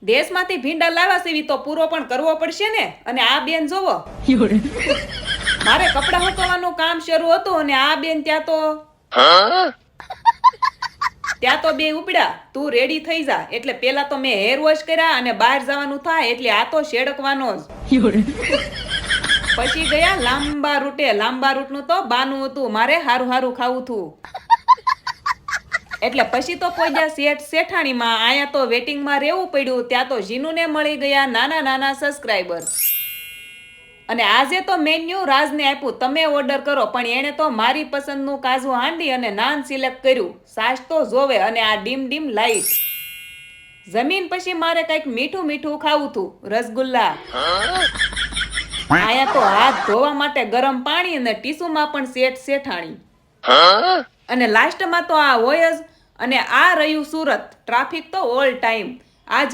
દેશમાંથી ભીંડા લાવા સીવી તો પૂરો પણ કરવો પડશે ને. અને આ બેન જોવો, મારે કપડાં સુકવવાનું કામ શરૂ હતું અને આ બેન ત્યાં તો બે ઉપડ્યા, તું રેડી થઈ જા. એટલે પેલા તો મેં હેર વોશ કર્યા અને બહાર જવાનું થાય એટલે આ તો શેડકવાનો જ. પછી ગયા લાંબા રૂટે. લાંબા રૂટનું તો બાનું હતું, મારે હારું હારું ખાવું હતું. એટલે પછી તો પહોંચ્યા શેઠ શેઠાણીમાં. આયા તો વેટિંગમાં રહેવું પડ્યું. ત્યાં તો જીનુને મળી ગયા નાના નાના સબસ્ક્રાઈબર. અને આજે તો મેન્યુ રાજને આપ્યું, તમે ઓર્ડર કરો. પણ એણે તો મારી પસંદનું કાજુ હાંડી અને નાન સિલેક્ટ કર્યું. સાસ તો જોવે અને આ ડીમ ડીમ લાઈટ. જમીન પછી મારે કંઈક મીઠું મીઠું ખાવું હતું, રસગુલ્લા. આયા તો હાથ ધોવા માટે ગરમ પાણી અને ટીસ્યુમાં પણ શેઠ શેઠાણી. અને લાસ્ટમાં તો આ હોય જ. અને આ રહ્યું સુરત. ટ્રાફિક તો ઓલ ટાઈમ. આજ